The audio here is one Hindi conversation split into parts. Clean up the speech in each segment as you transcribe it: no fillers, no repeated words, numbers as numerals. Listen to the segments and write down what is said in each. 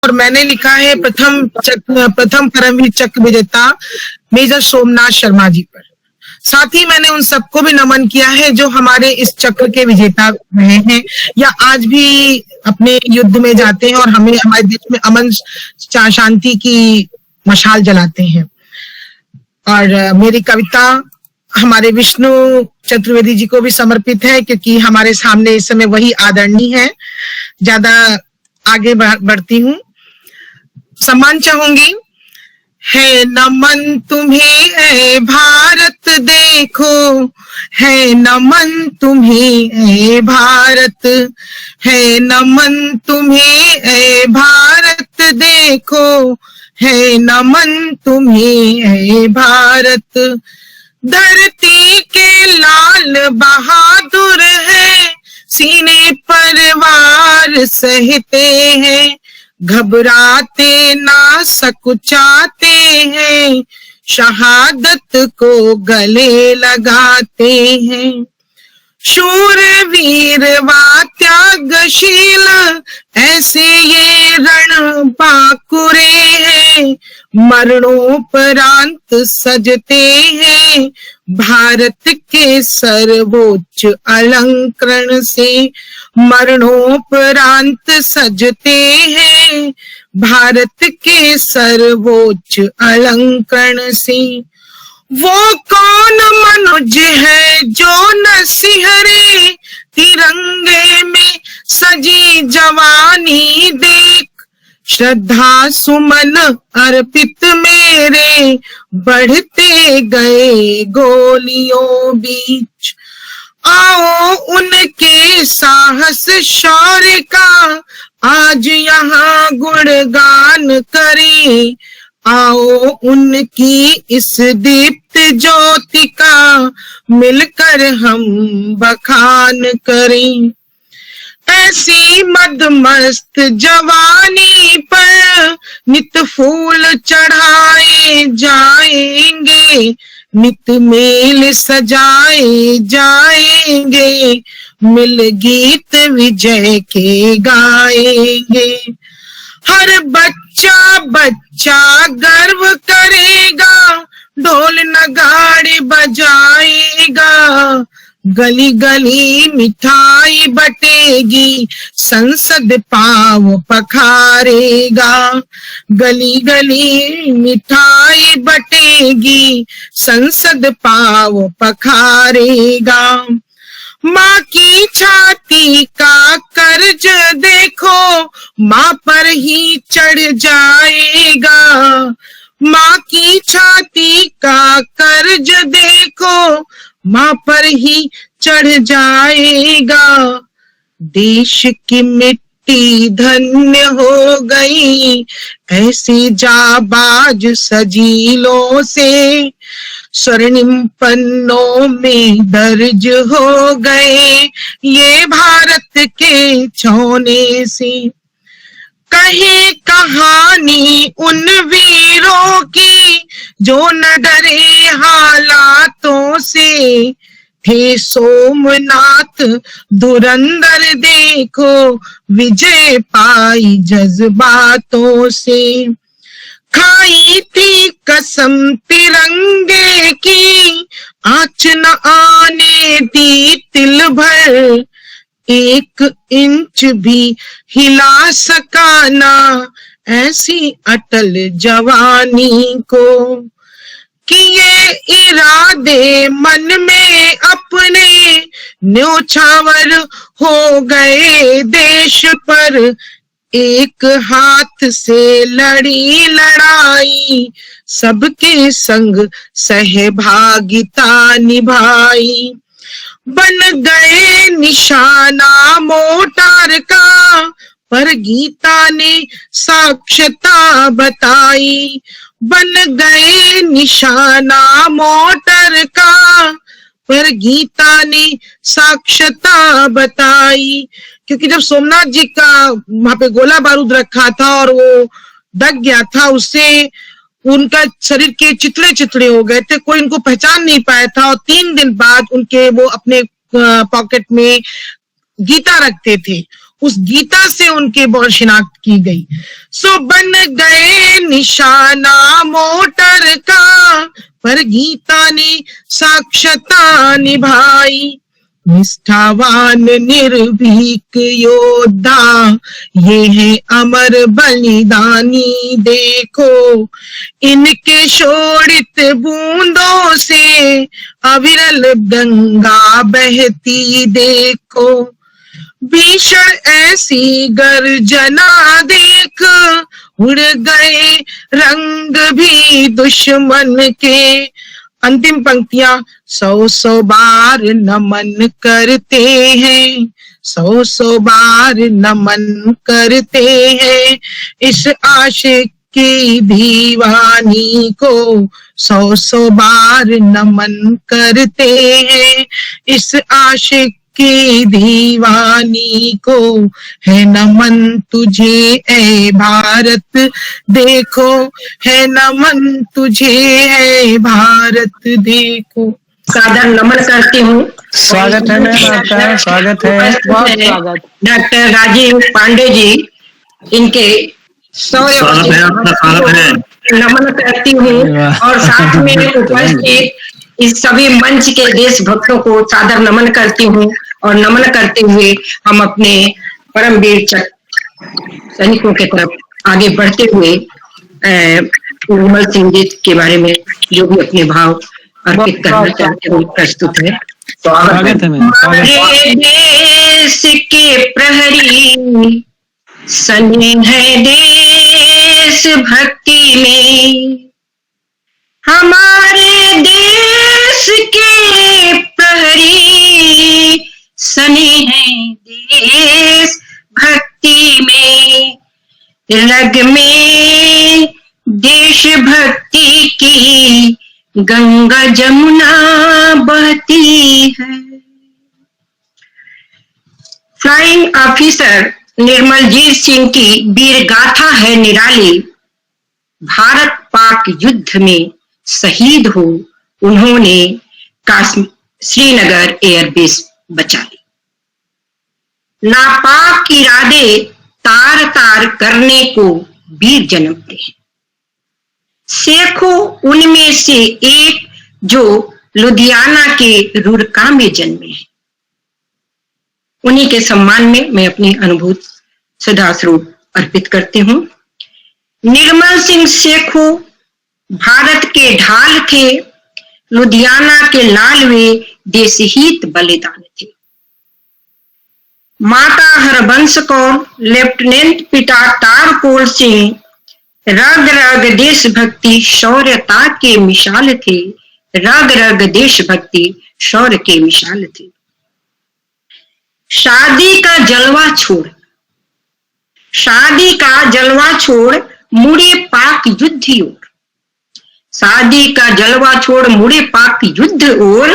और मैंने लिखा है प्रथम परमवीर चक्र विजेता मेजर सोमनाथ शर्मा जी पर। साथ ही मैंने उन सबको भी नमन किया है जो हमारे इस चक्र के विजेता रहे हैं या आज भी अपने युद्ध में जाते हैं और हमें हमारे देश में अमन शांति की मशाल जलाते हैं। और मेरी कविता हमारे विष्णु चतुर्वेदी जी को भी समर्पित है, क्योंकि हमारे सामने इस समय वही आदरणीय है। ज्यादा आगे बढ़ती हूँ, सम्मान चाहूंगी। है नमन तुम्हें ऐ भारत देखो, है नमन तुम्हें ऐ भारत, है नमन तुम्हें ऐ भारत देखो, है नमन तुम्हें ऐ भारत। धरती के लाल बहादुर है, सीने पर वार सहते हैं, घबराते ना सकुचाते हैं, शहादत को गले लगाते हैं। शूरवीर व त्यागशील ऐसे ये रण बांकुरे हैं, मरणोपरांत सजते हैं, भारत के सर्वोच्च अलंकरण से। मरणोपरांत सजते हैं, भारत के सर्वोच्च अलंकरण से। वो कौन मनुज है जो न सिहरे, तिरंगे में सजी जवानी देख। श्रद्धा सुमन अर्पित मेरे, बढ़ते गए गोलियों बीच। आओ उनके साहस शौर्य का आज यहाँ गुणगान करें, आओ उनकी इस दीप्त ज्योति का मिलकर हम बखान करें। ऐसी मदमस्त जवानी पर नित फूल चढ़ाए जाएंगे, नित मेल सजाए जाएंगे, मिल गीत विजय के गाएंगे। हर बच्चा बच्चा गर्व करेगा, ढोल नगाड़े बजाएगा, गली गली मिठाई बटेगी, संसद पांव पखारेगा। गली गली मिठाई बटेगी, संसद पांव पखारेगा। माँ की छाती का कर्ज देखो, माँ पर ही चढ़ जाएगा। माँ की छाती का कर्ज देखो, माँ पर ही चढ़ जाएगा। देश की मिट्टी धन्य हो गई, ऐसी जाबाज सजीलों से। स्वर्णिम पन्नों में दर्ज हो गए ये भारत के छौने से। कहे कहानी उन वीरों की जो न डरे हालातों से। थे सोमनाथ धुरंधर देखो, विजय पाई जज्बातों से। खाई थी कसम तिरंगे की, आँच न आने दी तिल भर। 1 इंच भी हिला सका ना ऐसी अटल जवानी को। किए इरादे मन में अपने, न्योछावर हो गए देश पर। एक हाथ से लड़ी लड़ाई, सबके संग सहभागिता निभाई। बन गए निशाना मोटार का, पर गीता ने साक्षरता बताई। बन गए निशाना मोटर का, पर गीता ने साक्षरता बताई। क्योंकि जब सोमनाथ जी का वहां पे गोला बारूद रखा था और वो दग गया था, उससे उनका शरीर के चितड़े चितड़े हो गए थे, कोई इनको पहचान नहीं पाया था। और 3 दिन बाद उनके वो अपने पॉकेट में गीता रखते थे उस गीता से उनके बहुत शिनाख्त की गई। सो बन गए निशाना मोटर का, पर गीता ने साक्षरता निभाई। निष्ठावान निर्भीक योद्धा, ये है अमर बलिदानी देखो। इनके शोणित बूंदों से अविरल गंगा बहती देखो। भीषण ऐसी गर्जना देख उड़ गए रंग भी दुश्मन के। अंतिम पंक्तियां, 100 बार नमन करते हैं, 100 बार नमन करते हैं इस आशिक की दीवानी को। 100 बार नमन करते हैं इस आशिक की दीवानी को। है नमन तुझे ए भारत देखो, है नमन तुझे ए भारत देखो। सादर नमन करती हूँ। स्वागत है मैम आपका, स्वागत है, बहुत स्वागत। डॉक्टर राजीव पांडे जी, इनके नमन करती हूँ और साथ में उपस्थित इस सभी मंच के देशभक्तों को सादर नमन करती हूँ। और नमन करते हुए हम अपने परमवीर सैनिकों के तरफ आगे बढ़ते हुए निर्मल सिंह जी के बारे में जो भी अपने भाव अर्पित करना चाहते हैं प्रस्तुत है। स्वागत है मैम। हमारे देश के प्रहरी सने है देश भक्ति में, हमारे देश के प्रहरी सने हैं देश भक्ति में। रग में देश भक्ति की गंगा जमुना बहती है। फ्लाइंग ऑफिसर निर्मलजीत सिंह की वीर गाथा है निराली। भारत पाक युद्ध में शहीद हो उन्होंने श्रीनगर एयरबेस बचा ली। नापाक इरादे तार तार करने को वीर जन्मते हैं। शेखों उनमें से एक जो लुधियाना के रुड़का में जन्मे हैं। उन्हीं के सम्मान में मैं अपनी अनुभूति सदास्वरूप अर्पित करती हूँ। निर्मल सिंह शेखों भारत के ढाल थे, लुधियाना के लाल वे देशहित बलिदान थे। माता हरबंस कौर, लेफ्टिनेंट पिता तारपोल सिंह रग रग देशभक्ति शौर्यता के मिसाल थे। रग रग देशभक्ति शौर्य के मिसाल थे। शादी का जलवा छोड़ मुड़े पाक युद्ध ओर। शादी का जलवा छोड़ मुड़े पाक युद्ध ओर।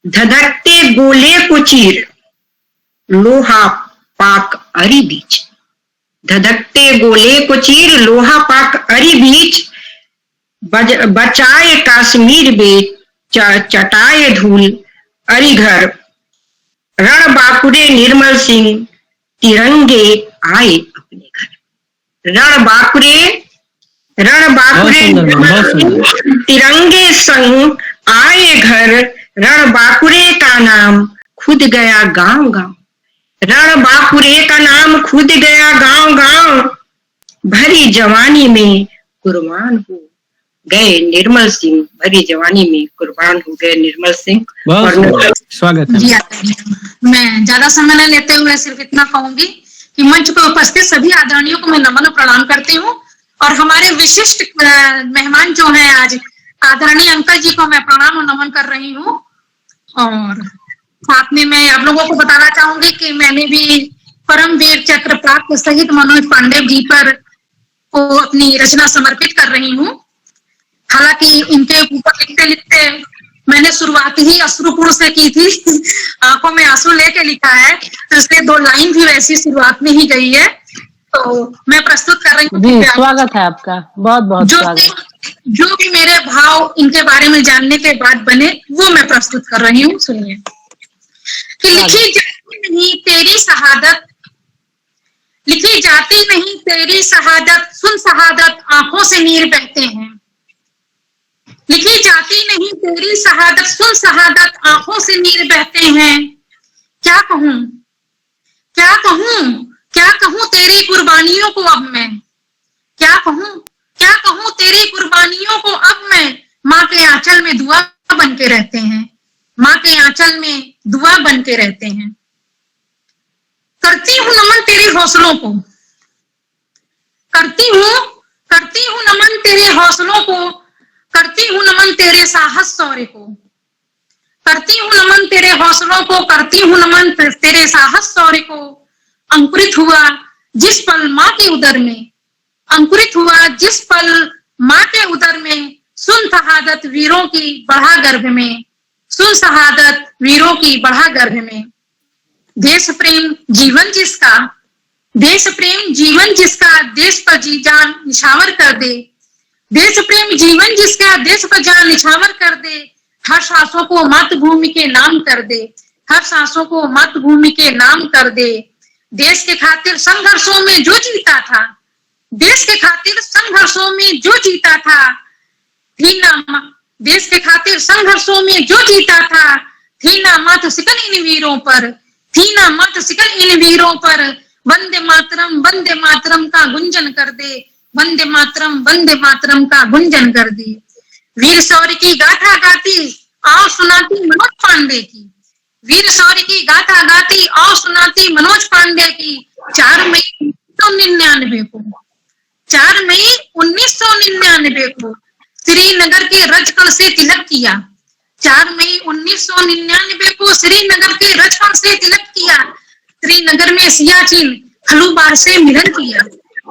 धधकते गोले को चीर लोहा पाक अरी बीच। धधकते गोले को चीर लोहा पाक अरी बीच। बचाए कश्मीर बे चटाए धूल अरी घर। रण बाकुरे निर्मल सिंह तिरंगे आए अपने घर। रण बाकुरे तिरंगे संग आए घर। रण बाकुरे का नाम खुद गया गांव गांव। रण बाकुरे का नाम खुद गया गांव गांव। भरी जवानी में कुर्बान हो गए निर्मल सिंह। भरी जवानी में कुर्बान हो गए निर्मल सिंह। और स्वागत है। जी मैं ज्यादा समय न लेते हुए सिर्फ इतना कहूंगी कि मंच पर उपस्थित सभी आदरणीयों को मैं नमन और प्रणाम करती हूँ। और हमारे विशिष्ट मेहमान जो हैं आज आदरणीय अंकल जी को मैं प्रणाम और नमन कर रही हूँ। और साथ में मैं आप लोगों को बताना चाहूंगी कि मैंने भी परमवीर चक्र प्राप्त शहीद मनोज पांडे जी पर को अपनी रचना समर्पित कर रही हूँ। हालांकि इनके ऊपर लिखते लिखते मैंने शुरुआत ही अश्रुपूर्ण से की थी। आंखों में आंसू लेके लिखा है, तो इसलिए 2 लाइन भी वैसी शुरुआत में ही गई है। तो मैं प्रस्तुत कर रही हूँ। स्वागत है आपका, बहुत बहुत स्वागत। जो भी मेरे भाव इनके बारे में जानने के बाद बने वो मैं प्रस्तुत कर रही हूँ। सुनिए कि लिखी जाती नहीं तेरी शहादत, लिखी जाती नहीं तेरी शहादत, सुन शहादत आंखों से नीर बहते हैं। लिखी जाती नहीं तेरी शहादत, सुन शहादत आंखों से नीर बहते हैं। क्या कहूं, क्या कहूं, क्या कहूं तेरी कुर्बानियों को अब मैं, क्या कहूं, क्या कहूं तेरी कुर्बानियों को अब मैं। माँ के आंचल में दुआ बन के रहते हैं, माँ के आंचल में दुआ बन के रहते हैं। करती हूँ नमन तेरे हौसलों को, करती हूँ नमन तेरे हौसलों को, करती हूँ नमन तेरे साहस शौर्य को, करती हूँ नमन तेरे हौसलों को, करती हूँ नमन तेरे साहस शौर्य को। अंकुरित हुआ जिस पल माँ के उदर में, अंकुरित हुआ जिस पल माँ के उदर में, सुन शहादत वीरों की बढ़ा गर्भ में, सुन शहादत वीरों की बढ़ा गर्भ में। देश प्रेम जीवन जिसका, देश प्रेम जीवन जिसका, देश पर जी जान निछावर कर दे। देश प्रेम जीवन जिसका, देश पर जान निछावर कर दे। हर सांसों को मातृभूमि के नाम कर दे, हर सांसों को मातृभूमि के नाम कर दे। देश के खातिर संघर्षों में जो जीता था, देश के खातिर संघर्षों में जो जीता था, थी ना, देश के खातिर संघर्षों में जो जीता था, थी ना मात्र सिकल इन वीरों पर, थी ना मात्र सिकल इन वीरों पर। वंदे मातरम का गुंजन कर दे, वंदे मातरम का गुंजन कर दे। वीर शौर्य की गाथा गाती आओ सुनाती मनोज पांडे की, वीर शौर्य की गाथा गाती आओ सुनाती मनोज पांडे की। 4 मई 1999 को, 4 मई 1999 को श्रीनगर के रजकण से तिलक किया। 4 मई 1999 को श्रीनगर के रजकण से तिलक किया। श्रीनगर में सियाचिन खलूबार से मिलन किया,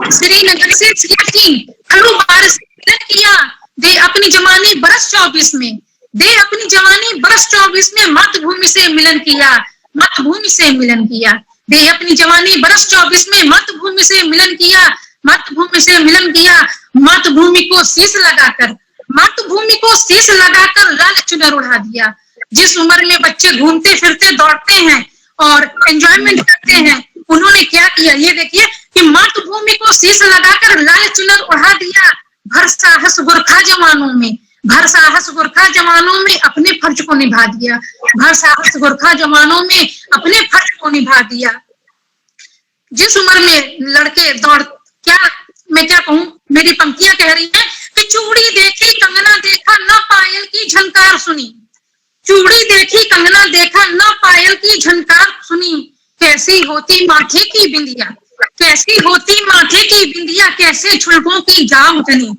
श्रीनगर से सियाचिन खलूबार से मिलन किया। दे अपनी जवानी बरस 24 में, दे अपनी जवानी बरस 24 में मातृभूमि से मिलन किया, मातृभूमि से मिलन किया। दे अपनी जवानी बरस 24 में मातृभूमि से मिलन किया, मातृभूमि से मिलन किया। मातृभूमि को शीश लगाकर, मातृभूमि को शीश लगाकर लाल चुनर उड़ा दिया। जिस उम्र में बच्चे घूमते फिरते दौड़ते हैं और एंजॉयमेंट करते हैं, उन्होंने क्या किया ये देखिए कि मातृभूमि को शीश लगाकर लाल चुनर उड़ा दिया। भर साहस गोरखा जवानों में, भर साहस गोरखा जवानों में अपने फर्ज को निभा दिया, भर साहस गोरखा जवानों में अपने फर्ज को निभा दिया। जिस उम्र में लड़के दौड़, क्या मैं क्या कहूँ, मेरी पंक्तियां कह रही हैं कि चूड़ी देखी कंगना देखा ना पायल की झनकार सुनी, चूड़ी देखी कंगना देखा ना पायल की झनकार सुनी। कैसी होती माथे की बिंदिया, कैसी होती माथे की बिंदिया, कैसे झुल्फों की जाम घनी,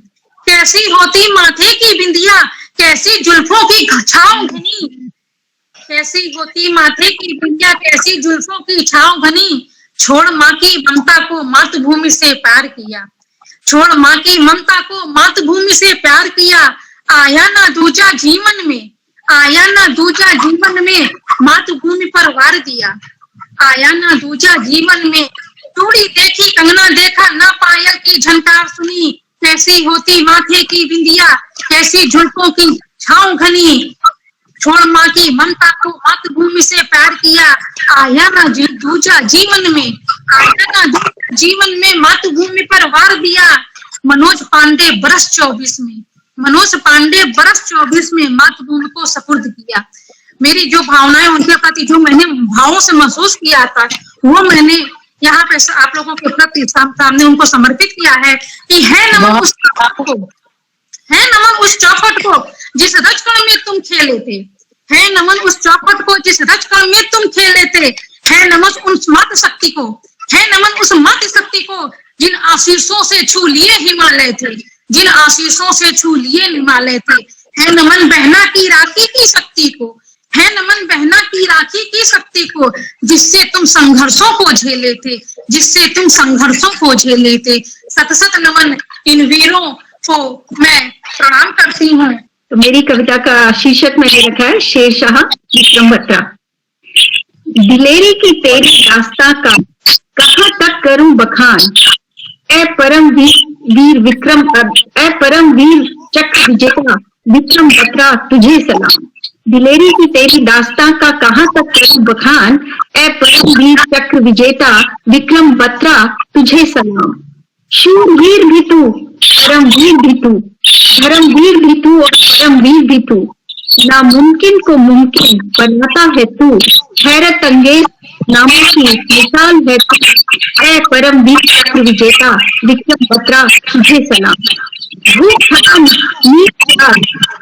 कैसी होती माथे की बिंदिया, कैसी जुल्फों की छांव घनी, कैसी होती माथे की बिंदिया, कैसी जुल्फों की छांव घनी। छोड़ माँ की ममता को मातृभूमि से प्यार किया, छोड़ माँ की ममता को मातृभूमि से प्यार किया। आया ना दूजा जीवन में, आया ना दूजा जीवन में मातृभूमि पर वार दिया, आया ना दूजा जीवन में। चूड़ी देखी कंगना देखा ना पायल की झनकार सुनी, कैसी होती माथे की बिंदिया, कैसी झुल्फों की छांव घनी। छोड़ माँ की ममता को मातृभूमि से प्यार किया। आया ना दूजा जीवन में, आया ना दूजा जीवन में मातृभूमि पर वार दिया। मनोज पांडे बरस 24 में, मनोज पांडे बरस 24 में मातृभूमि को सपुर्द किया। मेरी जो भावनाएं उनके प्रति जो मैंने भावों से महसूस किया था, वो मैंने यहाँ पे आप लोगों के प्रति सामने उनको समर्पित किया है कि है नमन उस चौखट को, है नमन उस चौखट को जिस रजकण में तुम खेले थे, है नमन उस चौखट को जिस रजकण में तुम खेले थे। है नमन उस मातृ शक्ति को, है नमन उस मातृ शक्ति को जिन आशीषों से छू लिए हिमालय थे, जिन आशीषों से छू लिए हिमालय थे। है नमन बहना की राखी की शक्ति को, है नमन बहना की राखी की शक्ति को जिससे तुम संघर्षों को झेले थे, जिससे तुम संघर्षों को झेले थे। सत सत नमन इन वीरों को मैं प्रणाम करती हूँ। तो मेरी कविता का शीर्षक मैंने रखा है शेरशाह विक्रम बत्रा। दिलेरी की तेरी दास्तां का कहाँ तक करूं बखान, ए परम वीर विक्रम, ए परम वीर चक्र विजेता विक्रम बत्रा तुझे सलाम। दिलेरी की तेरी दास्तां का कहाँ तक करूं बखान, ए परमवीर चक्र विजेता विक्रम बत्रा तुझे सलाम। शूरवीर भी तू, परमवीर भी तू, धर्मवीर भी तू और परमवीर भी तू, नामुमकिन को मुमकिन बनाता है तू, हैरत अंगेज नामों की मिसाल है तू, ए परमवीर चक्र विजेता विक्रम बत्रा तुझे सलाम। भूख खत्म, नींद खत्म,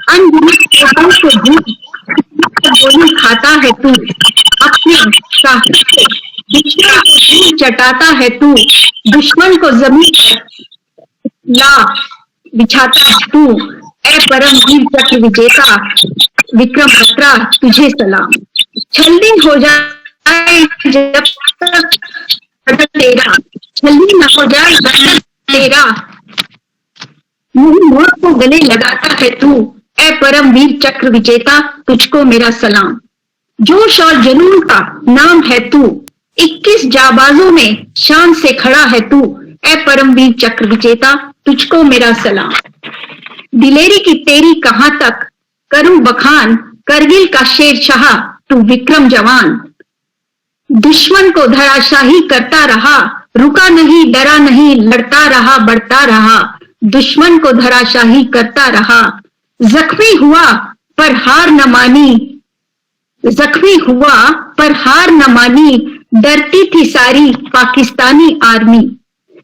अनगिनत लोगों को भूख गोली खाता है तू, अपने साहिब से दुश्मन को धूल चटाता है तू, दुश्मन को जमीन पर ला बिछाता है तू, ए परमवीर चक्र विजेता विक्रम बत्रा तुझे सलाम। छल्ली हो जाए जब तक बदन तेरा, छल्ली न हो जाए बदन तेरा, मुंह मौत को गले लगाता है तू, ए परमवीर चक्र विजेता तुझको मेरा सलाम। जोश और जुनून का नाम है तू, 21 जाबाजों में शान से खड़ा है तू, ए परमवीर चक्र विजेता तुझको मेरा सलाम। दिलेरी की तेरी कहाँ तक करूं बखान, करगिल का शेर शाह तू विक्रम जवान। दुश्मन को धराशाही करता रहा, रुका नहीं डरा नहीं लड़ता रहा बढ़ता रहा, दुश्मन को धराशाही करता रहा। जख्मी हुआ पर हार न मानी, जख्मी हुआ पर हार न मानी, डरती थी सारी पाकिस्तानी आर्मी।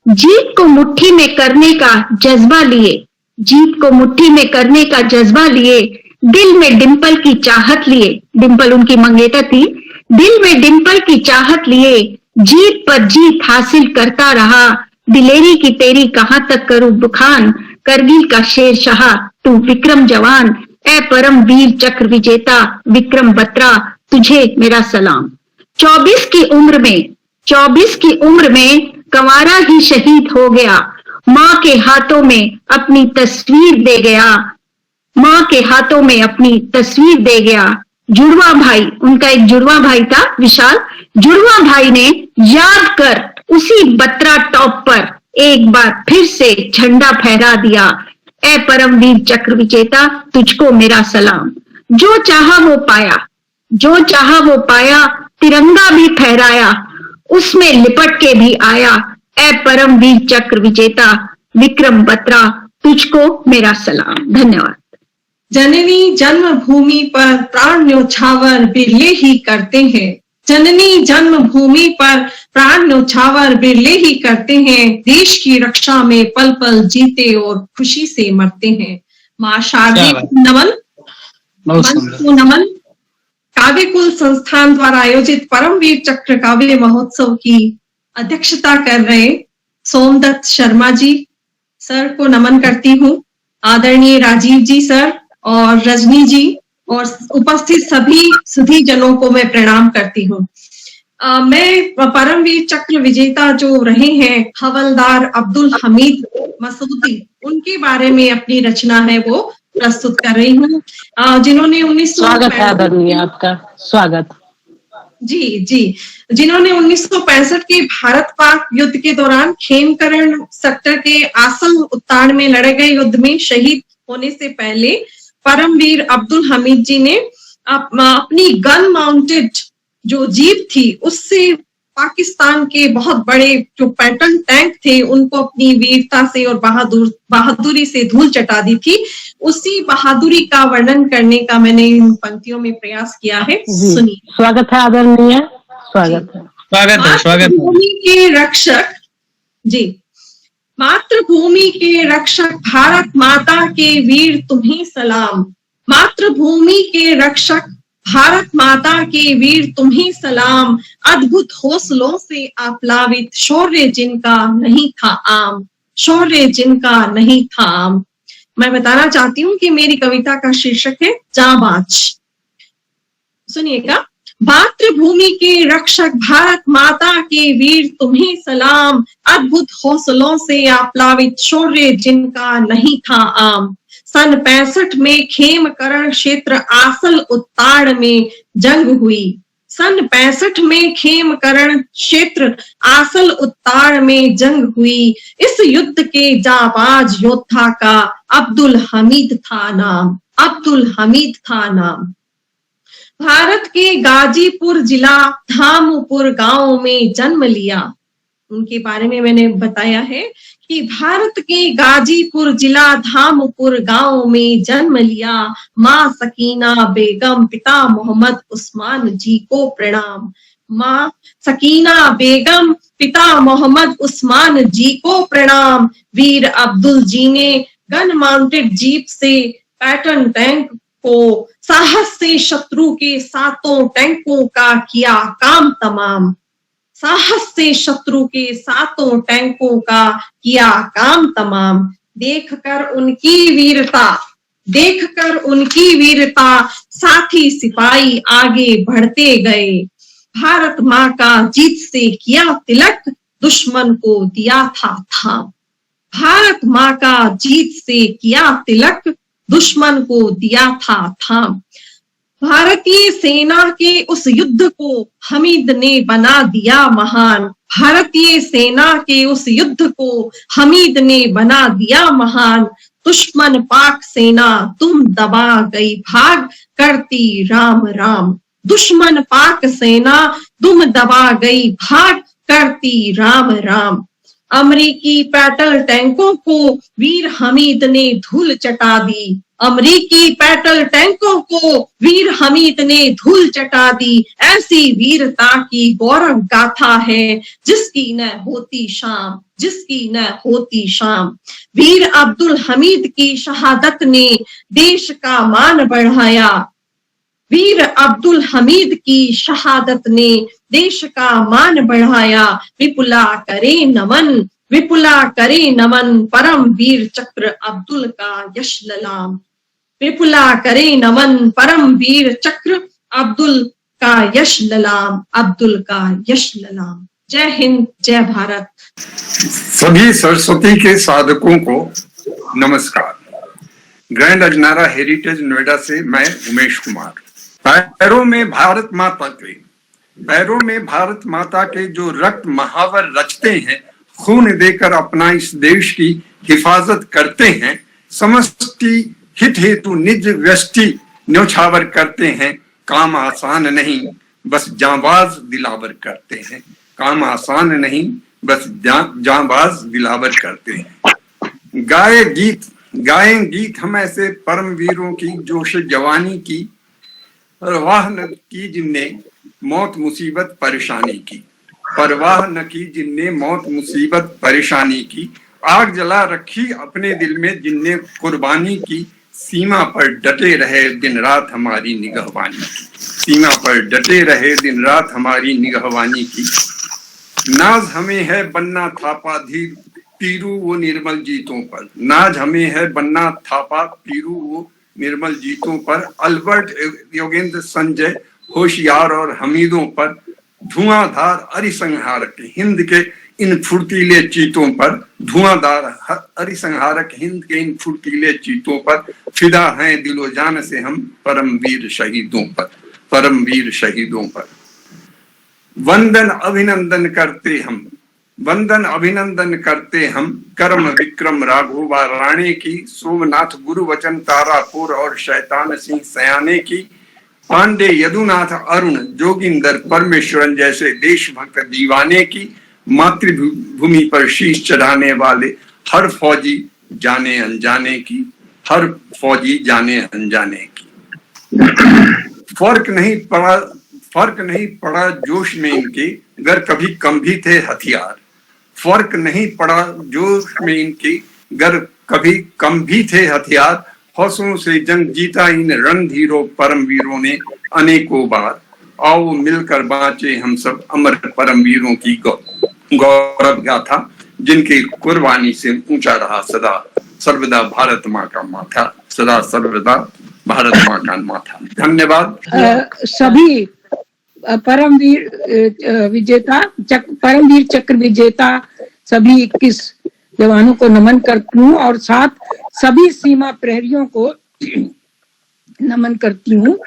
जीत को मुट्ठी में करने का जज्बा लिए, जीत को मुट्ठी में करने का जज्बा लिए, दिल में डिंपल की चाहत लिए, डिंपल उनकी मंगेतर थी, दिल में डिंपल की चाहत लिए, जीत पर जीत हासिल करता रहा। दिलेरी की तेरी कहाँ तक करूं बखान, करगिल का शेर शाह तू विक्रम जवान, ए परम वीर चक्र विजेता विक्रम बत्रा तुझे मेरा सलाम। 24 की उम्र में कंवारा ही शहीद हो गया, माँ के हाथों में अपनी तस्वीर दे गया, माँ के हाथों में अपनी तस्वीर दे गया। जुड़वा भाई, उनका एक जुड़वा भाई था विशाल, जुड़वा भाई ने याद कर उसी बत्रा टॉप पर एक बार फिर से झंडा फहरा दिया। ए परमवीर चक्र विजेता तुझको मेरा सलाम। जो चाहा वो पाया, जो चाहा वो पाया, तिरंगा भी फहराया, उसमें लिपट के भी आया। ए परमवीर चक्र विजेता विक्रम बत्रा तुझको मेरा सलाम। धन्यवाद। जननी जन्मभूमि पर प्राण न्योछावर बिरले ही करते हैं, जननी जन्मभूमि पर प्राण न्योछावर बिरले ही करते हैं, देश की रक्षा में पल पल जीते और खुशी से मरते हैं। माँ शारदे नमन, नमन। काव्य कुल संस्थान द्वारा आयोजित परमवीर चक्र काव्य महोत्सव की अध्यक्षता कर रहे सोमदत्त शर्मा जी सर को नमन करती हूँ। आदरणीय राजीव जी सर और रजनी जी और उपस्थित सभी सुधी जनों को मैं प्रणाम करती हूँ। मैं परमवीर चक्र विजेता जो रहे हैं हवलदार अब्दुल हमीद मसूदी, उनके बारे में अपनी रचना है वो प्रस्तुत कर रही हूँ, जिन्होंने 1965 आपका स्वागत। जी, जिन्होंने 1965 के भारत पाक युद्ध के दौरान खेमकरण सेक्टर के आसल उत्तान में लड़े गए युद्ध में शहीद होने से पहले परमवीर अब्दुल हमीद जी ने अपनी गन माउंटेड जो जीप थी उससे पाकिस्तान के बहुत बड़े जो पैटर्न टैंक थे उनको अपनी वीरता से और बहादुरी से धूल चटा दी थी। उसी बहादुरी का वर्णन करने का मैंने इन पंक्तियों में प्रयास किया है। सुनिए। स्वागत है आदरणीय, स्वागत है। मातृभूमि के रक्षक जी, मातृभूमि के रक्षक भारत माता के वीर तुम्हें सलाम। मातृभूमि के रक्षक भारत माता के वीर तुम्हें सलाम, अद्भुत हौसलों से आप्लावित शौर्य जिनका नहीं था आम, शौर्य जिनका नहीं था आम। मैं बताना चाहती हूँ कि मेरी कविता का शीर्षक है जाबाज। सुनिएगा। मातृभूमि के रक्षक भारत माता के वीर तुम्हें सलाम, अद्भुत हौसलों से आप्लावित शौर्य जिनका नहीं था आम। सन 65 में खेमकरण क्षेत्र आसल उत्ताड़ में जंग हुई। सन 65 में खेमकरण क्षेत्र आसल उत्ताड़ में जंग हुई। इस युद्ध के जाबाज योद्धा का अब्दुल हमीद था नाम, अब्दुल हमीद था नाम। भारत के गाजीपुर जिला धामपुर गांव में जन्म लिया। उनके बारे में मैंने बताया है कि भारत के गाजीपुर जिला धामपुर गांव में जन्म लिया। माँ सकीना बेगम, पिता मोहम्मद उस्मान जी को प्रणाम। माँ सकीना बेगम, पिता मोहम्मद उस्मान जी को प्रणाम। वीर अब्दुल जी ने गन माउंटेड जीप से पैटर्न टैंक को साहस से शत्रु के 7 टैंकों का किया काम तमाम। साहस से शत्रु के 7 टैंकों का किया काम तमाम। देखकर उनकी वीरता साथी सिपाही आगे बढ़ते गए। भारत माँ का जीत से किया तिलक, दुश्मन को दिया था थाम। भारत माँ का जीत से किया तिलक, दुश्मन को दिया था थाम। भारतीय सेना के उस युद्ध को हमीद ने बना दिया महान। भारतीय सेना के उस युद्ध को हमीद ने बना दिया महान। दुश्मन पाक सेना तुम दबा गई भाग, करती राम राम। दुश्मन पाक सेना तुम दबा गई भाग, करती राम राम। अमरीकी पैटल टैंकों को वीर हमीद ने धूल चटा दी। अमरीकी पैटल टैंकों को वीर हमीद ने धूल चटा दी। ऐसी वीरता की गौरव गाथा है जिसकी न होती शाम, जिसकी न होती शाम। वीर अब्दुल हमीद की शहादत ने देश का मान बढ़ाया। वीर अब्दुल हमीद की शहादत ने देश का मान बढ़ाया। विपुला करे नमन, विपुला करे नमन, परम वीर चक्र अब्दुल का यश ललाम। विपुला करे नमन, परम वीर चक्र अब्दुल का यश ललाम, अब्दुल का यश ललाम। जय हिंद, जय भारत। सभी सरस्वती के साधकों को नमस्कार। ग्रैंड अजनारा हेरिटेज नोएडा से मैं उमेश कुमार। पैरों में भारत माता के जो रक्त महावर रचते हैं, खून देकर अपना इस देश की हिफाजत करते हैं, समष्टि हित हेतु निज व्यष्टि न्योछावर करते हैं। काम आसान नहीं बस जांबाज दिलावर करते हैं। काम आसान नहीं बस जांबाज दिलावर करते हैं। गाएं गीत हम ऐसे परम वीरों की जोश जवानी की, परवाह न की जिनने मौत मुसीबत परेशानी की। परवाह न की जिनने मौत मुसीबत परेशानी की। आग जला रखी अपने दिल में जिनने कुर्बानी की। सीमा पर डटे रहे दिन रात हमारी निगहबानी की। सीमा पर डटे रहे दिन रात हमारी निगहबानी की। नाज हमें है बनना थापा धीर पीरू वो निर्मल जीतों पर। नाज हमें है बनना थापा पीरू वो निर्मल जीतों पर। अल्बर्ट, योगेंद्र, संजय, होशियार और हमीदों पर। धुआंधार अरिसंहारक हिंद के इन फुर्तीले चीतों पर। धुआंधार अरिसंहारक हिंद के इन फुर्तीले चीतों पर। फिदा हैं दिलो जान से हम परमवीर शहीदों पर। परमवीर शहीदों पर वंदन अभिनंदन करते हम। वंदन अभिनंदन करते हम। कर्म विक्रम राघोबा राणे की। सोमनाथ गुरु वचन तारापुर और शैतान सिंह सयाने की। पांडे, यदुनाथ, अरुण, जोगिंदर, परमेश्वरन जैसे देशभक्त दीवाने की। मातृभूमि पर शीश चढ़ाने वाले हर फौजी जाने अनजाने की। हर फौजी जाने अनजाने की। फर्क नहीं पड़ा जोश में इनके, गर कभी कम भी थे हथियार। फर्क नहीं पड़ा जोश में इनके, गर कभी कम भी थे हथियार। हौसलों से जंग जीता इन रणधीरों परमवीरों ने अनेकों बार। आओ मिलकर बांचे हम सब अमर परमवीरों की गौरव गाथा, जिनकी कुर्बानी से ऊंचा रहा सदा सर्वदा भारत माँ का माथा। सदा सर्वदा भारत माँ का माथा। धन्यवाद। सभी परमवीर चक्र विजेता सभी 21 जवानों को नमन करती हूँ और साथ सभी सीमा प्रहरियों को नमन करती हूँ।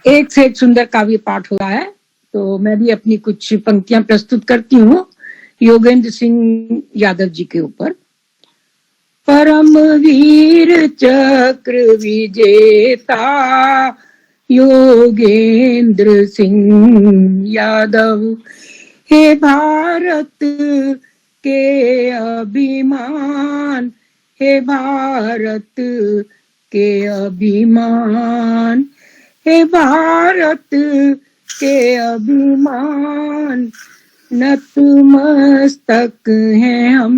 एक से एक सुंदर काव्य पाठ हुआ है, तो मैं भी अपनी कुछ पंक्तियां प्रस्तुत करती हूँ योगेंद्र सिंह यादव जी के ऊपर। परमवीर चक्र विजेता योगेंद्र सिंह यादव। हे भारत के अभिमान, हे भारत के अभिमान, हे भारत के अभिमान, नतमस्तक हैं हम।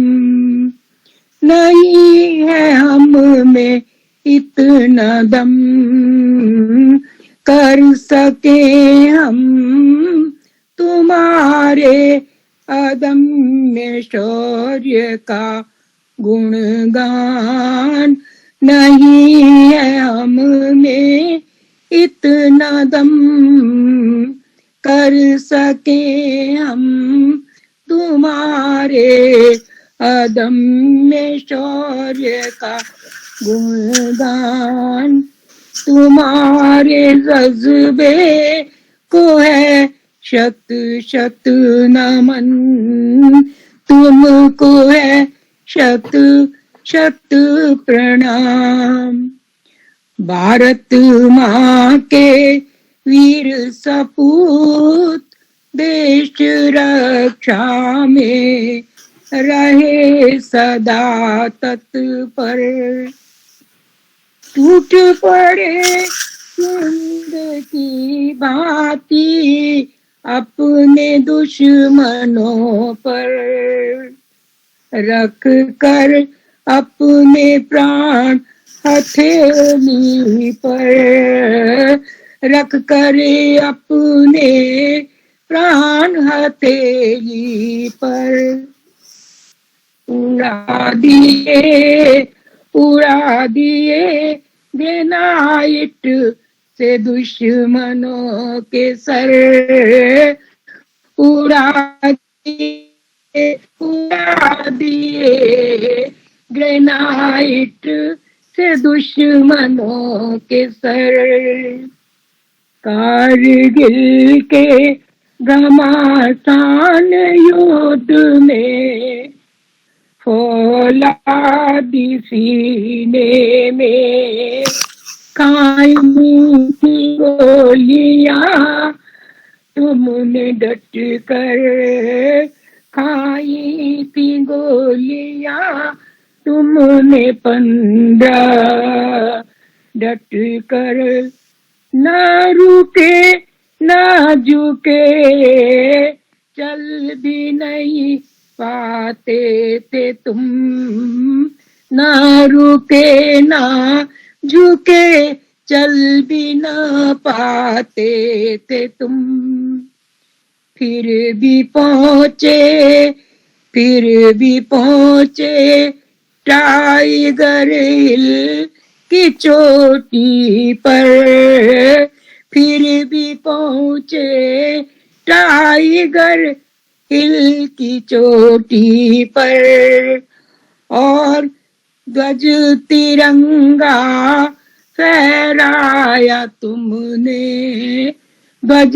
नहीं है हम में इतना दम, कर सके हम तुम्हारे अदम्य शौर्य का गुणगान। नहीं है हम में इतना दम, कर सके हम तुम्हारे अदम्य शौर्य का गुणगान। तुम्हारे जज्बे को है शत शत नमन, तुमको है शत शत प्रणाम। भारत माँ के वीर सपूत देश रक्षा में रहे सदा तत्पर। टूट पड़े कुंद की भांति अपने दुश्मनों पर, रख कर अपने प्राण हथेली पर, रख कर अपने प्राण हथेली पर। उड़ा दिए ग्रेनाइट से दुश्मनों के सर, उड़ा दिए ग्रेनाइट से दुश्मनों के सर। कारगिल के घमासान युद्ध में फौलादी सीने में कायमी की गोलियां तुमने डट कर खाई थी गोलियां तुमने 15 डट कर। न रुके न झुके चल भी नहीं पाते थे तुम, न रुके न झुके चल भी न पाते थे तुम। फिर भी पहुंचे टाइगर हिल की चोटी पर, फिर भी पहुंचे टाइगर हिल की चोटी पर। और ध्वज तिरंगा फहराया तुमने, ध्वज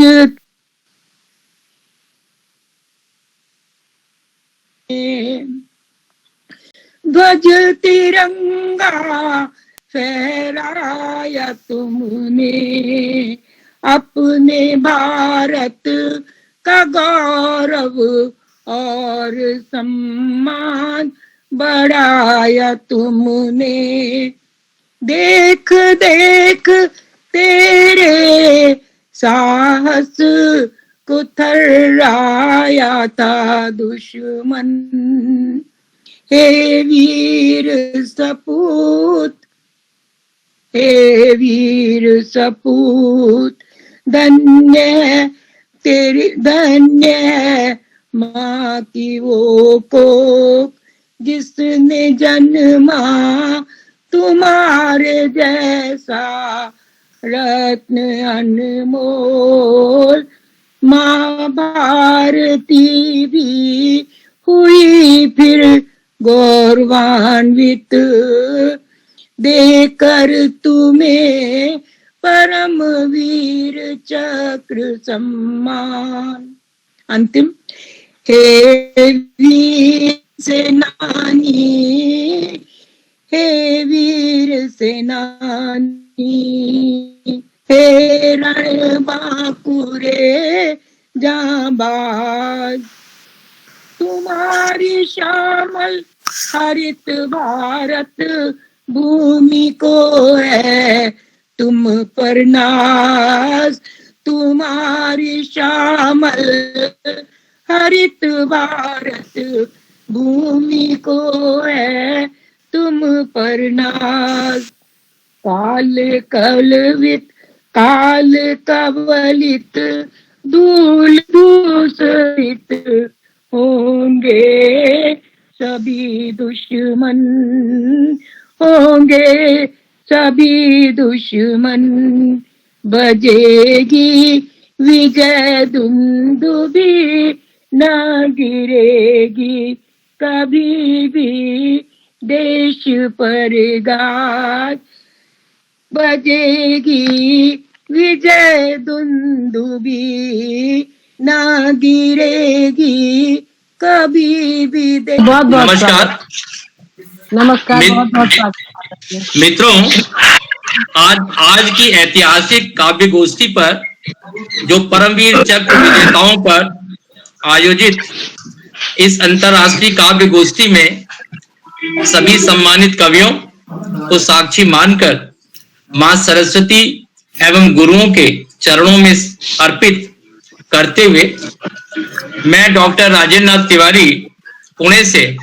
तिरंगा फहराया तुमने। अपने भारत का गौरव और सम्मान बढ़ाया तुमने। देख देख तेरे साहस को थर्राया था दुश्मन। हे वीर सपूत, हे वीर सपूत, धन्य तेरी धन्य है माँ की वो कोख, जिसने जन्मा तुम्हारे जैसा रत्न अनमोल। माँ भारती भी हुई फिर गौरवान्वित, देकर तुम्हें परम वीर चक्र सम्मान। अंतिम, हे वीर सेनानी, हे वीर सेनानी, हे रण बांकुरे जाबाज। तुम्हारी श्यामल हरित भारत भूमि को है तुम पर नाज। तुम्हारी श्यामल हरित भारत भूमि को है तुम पर नाज। काल कलवित काल कवलित धूल दूषित होंगे सभी दुश्मन, होंगे सभी दुश्मन। बजेगी विजय दुंदुभी न गिरेगी कभी भी देश पर गाज। बजेगी विजय दुंदुभी न गिरेगी कभी भी देश। बहुत बहुत नमस्कार नमस्कार, बहुत बहुत मित्रों, आज की ऐतिहासिक काव्य गोष्ठी पर जो परमवीर चक्र विजेताओं पर आयोजित इस अंतर्राष्ट्रीय काव्य गोष्ठी में सभी सम्मानित कवियों को साक्षी मानकर मां सरस्वती एवं गुरुओं के चरणों में अर्पित करते हुए मैं डॉक्टर राजेंद्र नाथ तिवारी पुणे से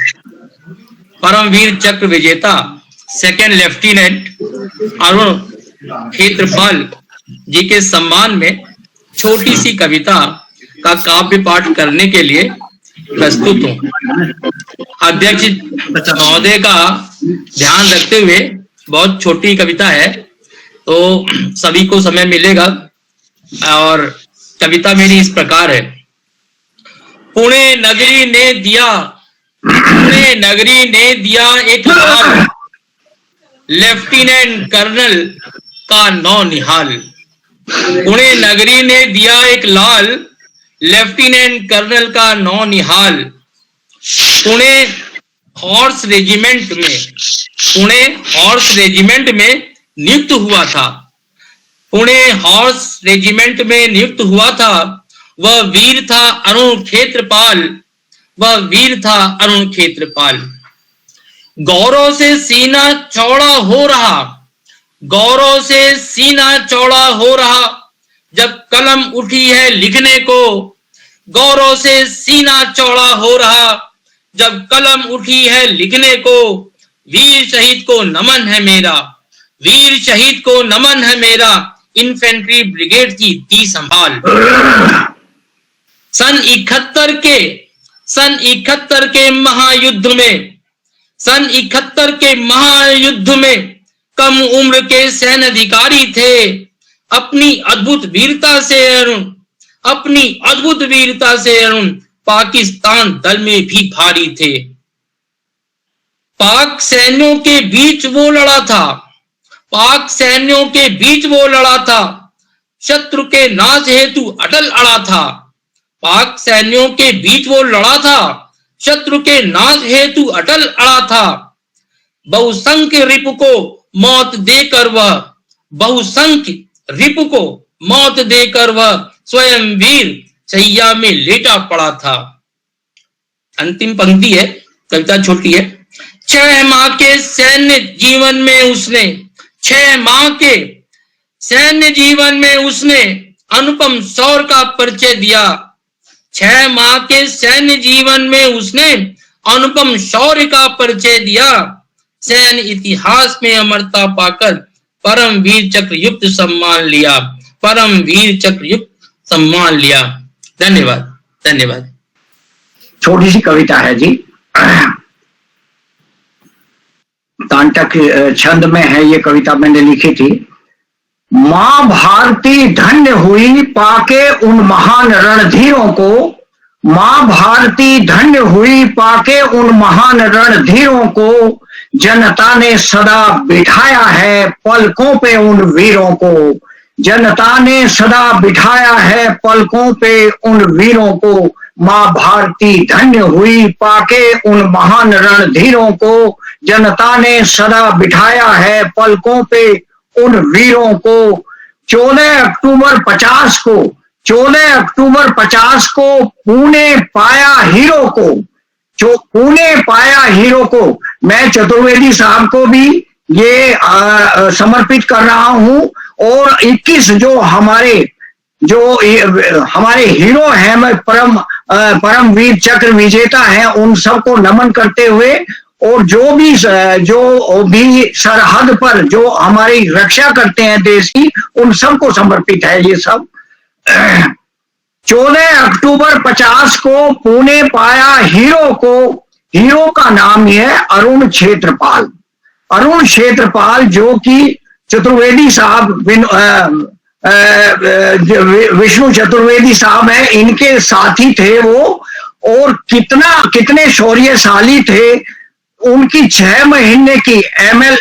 परमवीर चक्र विजेता सेकंड लेफ्टिनेंट अरुण क्षेत्रपाल जी के सम्मान में छोटी सी कविता का काव्य पाठ करने के लिए प्रस्तुत हूँ। अध्यक्ष महोदय का ध्यान रखते हुए बहुत छोटी कविता है, तो सभी को समय मिलेगा। और कविता मेरी इस प्रकार है। पुणे नगरी ने दिया एक लाल लेफ्टिनेंट कर्नल का नौनिहाल। पुणे नगरी ने दिया एक लाल लेफ्टिनेंट कर्नल का नौनिहाल। पुणे हॉर्स रेजिमेंट में नियुक्त हुआ था। पुणे हॉर्स रेजिमेंट में नियुक्त हुआ था। वह वीर था अरुण क्षेत्रपाल। गौरव से सीना चौड़ा हो रहा जब कलम उठी है लिखने को। गौरव से सीना चौड़ा हो रहा जब कलम उठी है लिखने को। वीर शहीद को नमन है मेरा इन्फेंट्री ब्रिगेड की दी संभाल। सन 71 के महायुद्ध में कम उम्र के सैन्य अधिकारी थे। अपनी अद्भुत वीरता से अरुण पाकिस्तान दल में भी भारी थे। पाक सैन्यों के बीच वो लड़ा था। शत्रु के नाश हेतु अटल अड़ा था। पाक सैन्यों के बीच वो लड़ा था। शत्रु के नाश हेतु अटल अड़ा था। बहुसंख्य रिपु को मौत देकर वह स्वयं वीर शैया में लेटा पड़ा था। अंतिम पंक्ति है, कविता छोटी है। 6 माह के सैन्य जीवन में उसने अनुपम शौर्य का परिचय दिया। 6 माह के सैन्य जीवन में उसने अनुपम शौर्य का परिचय दिया। सैन्य इतिहास में अमरता पाकर परमवीर चक्रयुक्त सम्मान लिया। धन्यवाद। छोटी सी कविता है जी, तांटक छंद में है ये कविता, मैंने लिखी थी। मां भारती धन्य हुई पाके उन महान रणधीरों को। मां भारती धन्य हुई पाके उन महान रणधीरों को। जनता ने सदा बिठाया है पलकों पे उन वीरों को। जनता ने सदा बिठाया है पलकों पे उन वीरों को। मां भारती धन्य हुई पाके उन महान रणधीरों को। जनता ने सदा बिठाया है पलकों पे उन वीरों को। 14 अक्टूबर 50 को 14 अक्टूबर 50 को पुणे पाया हीरो को, जो पुणे पाया हीरो को मैं चतुर्वेदी साहब को भी ये समर्पित कर रहा हूं। और 21 जो हमारे हीरो हैं, परमवीर चक्र विजेता हैं, उन सबको नमन करते हुए, और जो भी सरहद पर जो हमारी रक्षा करते हैं देश की, उन सबको समर्पित है ये सब। 14 अक्टूबर 50 को पुणे पाया हीरो को, हीरो का नाम है अरुण क्षेत्रपाल। अरुण क्षेत्रपाल जो कि चतुर्वेदी साहब, विष्णु चतुर्वेदी साहब हैं, इनके साथी थे वो, और कितने शौर्यशाली थे। उनकी 6 महीने की एमएल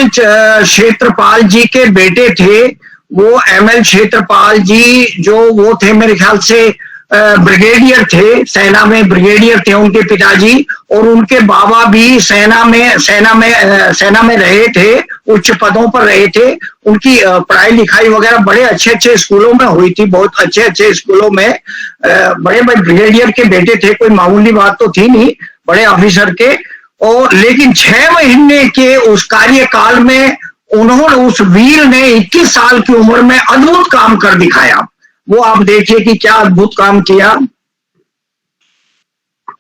क्षेत्रपाल जी के बेटे थे वो। एमएल क्षेत्रपाल जी जो वो थे मेरे ख्याल से ब्रिगेडियर थे, सेना में ब्रिगेडियर थे उनके पिताजी, और उनके बाबा भी सेना में रहे थे, उच्च पदों पर रहे थे। उनकी पढ़ाई लिखाई वगैरह बड़े अच्छे स्कूलों में हुई थी, बहुत अच्छे स्कूलों में। बड़े ब्रिगेडियर के बेटे थे, कोई मामूली बात तो थी नहीं, बड़े ऑफिसर के। और लेकिन 6 महीने के उस कार्यकाल में उन्होंने, उस वीर ने 21 साल की उम्र में अद्भुत काम कर दिखाया। वो आप देखिए कि क्या अद्भुत काम किया।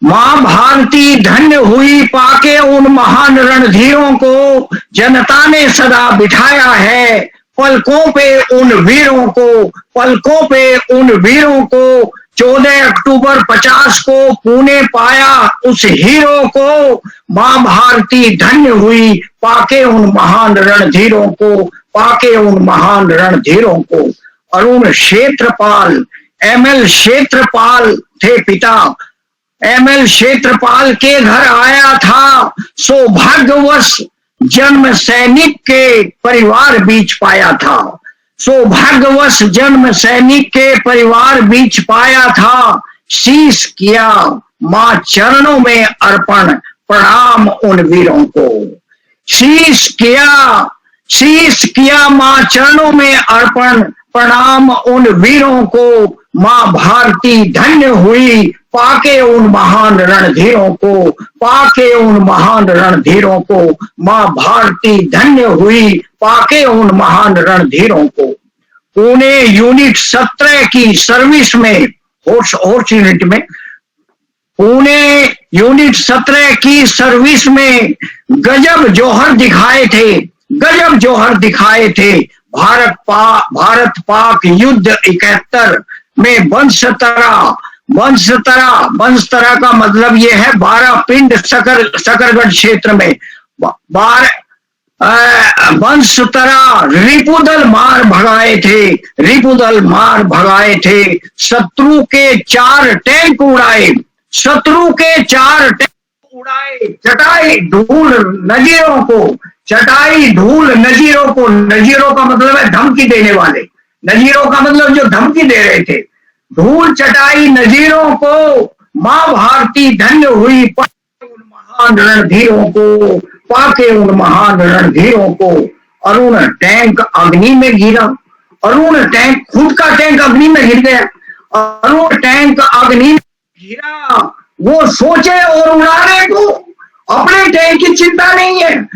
मां भारती धन्य हुई पाके उन महान रणधीरों को, जनता ने सदा बिठाया है पलकों पे उन वीरों को, पलकों पे उन वीरों को। 14 अक्टूबर 50 को पुणे पाया उस हीरो को, मां भारती धन्य हुई पाके उन महान रणधीरों को, पाके उन महान रणधीरों को। अरुण क्षेत्रपाल, एमएल क्षेत्रपाल थे पिता। एमएल क्षेत्रपाल के घर आया था सौभाग्यवश जन्म, सैनिक के परिवार बीच पाया था। सौभाग्यवश जन्म सैनिक के परिवार बीच पाया था। शीश किया मां चरणों में अर्पण, प्रणाम उन वीरों को। शीश किया मां चरणों में अर्पण, प्रणाम उन वीरों को। मां भारती धन्य हुई पाके उन महान रणधीरों को, पाके उन महान रणधीरों को। मां भारती धन्य हुई पाके उन महान रणधीरों को। पुणे यूनिट 17 की सर्विस में, होर्स यूनिट में, पुणे यूनिट 17 की सर्विस में गजब जौहर दिखाए थे। भारत पाक युद्ध 71 में बंसतरा का मतलब ये है 12 पिंड सकरगढ़ क्षेत्र में बंसतरा रिपुदल मार भगाए थे। शत्रु के 4 टैंक उड़ाए, चटाई धूल नजीरों को। नजीरों का मतलब है धमकी देने वाले, नजीरों का मतलब जो धमकी दे रहे थे। धूल चटाई नजीरों को, मां भारती धन्य हुई पाके उन महान रणधीरों को। अरुण टैंक अग्नि में गिरा, खुद का टैंक अग्नि में गिर गया। अरुण टैंक अग्नि में गिरा, वो सोचे और उड़ाने को, अपने टैंक की चिंता नहीं है।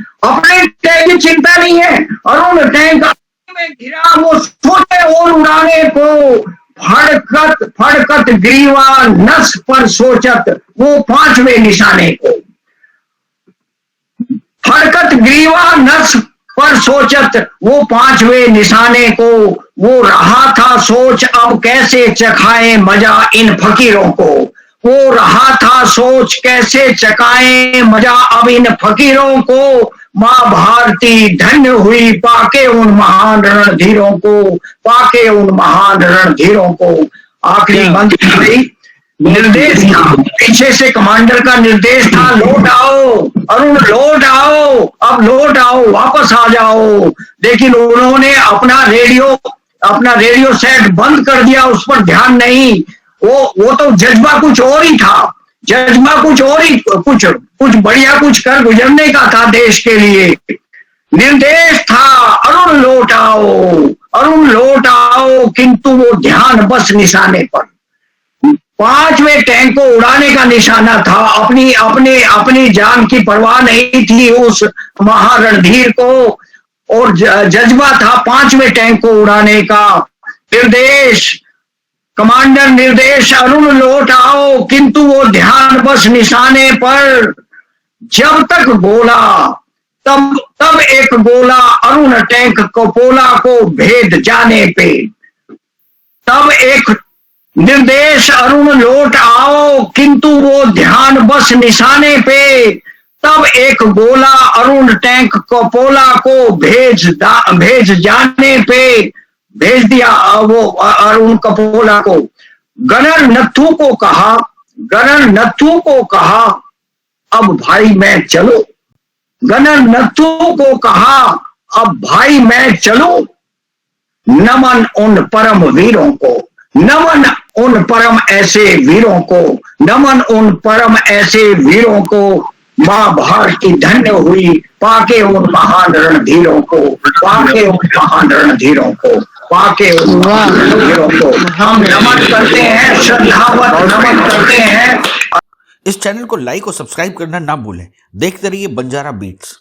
अरुण टैंक अग्नि में गिरा, वो सोचे और उड़ाने को। फड़कत ग्रीवा नस पर सोचत, वो 5वें निशाने को। फड़कत ग्रीवा नस पर सोचत, वो 5वें निशाने को। वो रहा था सोच अब कैसे चखाए मजा इन फकीरों को। वो रहा था सोच कैसे चखाए मजा अब इन फकीरों को। मां भारती धन्य हुई पाके उन महान रणधीरों को। आखिरी बंद निर्देश था, पीछे से कमांडर का निर्देश था, लौट आओ अरुण, लौट आओ, अब लौट आओ, वापस आ जाओ। लेकिन उन्होंने अपना रेडियो सेट बंद कर दिया, उस पर ध्यान नहीं। वो तो जज्बा कुछ और ही था, कुछ बढ़िया कुछ कर गुजरने का था देश के लिए। निर्देश था अरुण लौट आओ, अरुण लौट आओ किंतु वो ध्यान बस निशाने पर। 5वें टैंक को उड़ाने का निशाना था, अपनी जान की परवाह नहीं थी उस महारणधीर को, और जज्बा था 5वें टैंक को उड़ाने का। निर्देश, कमांडर निर्देश, अरुण लौट आओ किंतु वो ध्यान बस निशाने पर। जब तक बोला तब एक गोला अरुण टैंक कपोला को भेद जाने पे। तब एक निर्देश, अरुण लौट आओ किंतु वो ध्यान बस निशाने पे। तब एक गोला अरुण टैंक कपोला को भेज जाने पे, भेज दिया वो अरुण कपोला को। गनर नथु को कहा अब भाई मैं चलो। गनर नथु को कहा अब भाई मैं चलूं। नमन उन परम वीरों को, नमन उन परम ऐसे वीरों को, नमन उन परम ऐसे वीरों को। मां भारती धन्य हुई पाके उन महान रणधीरों को, पाके उन महान रणधीरों को, पाके उन महान रणधीरों को हम नमन करते हैं, श्रद्धावत नमन करते हैं। इस चैनल को लाइक और सब्सक्राइब करना ना भूलें। देखते रहिए बंजारा बीट्स।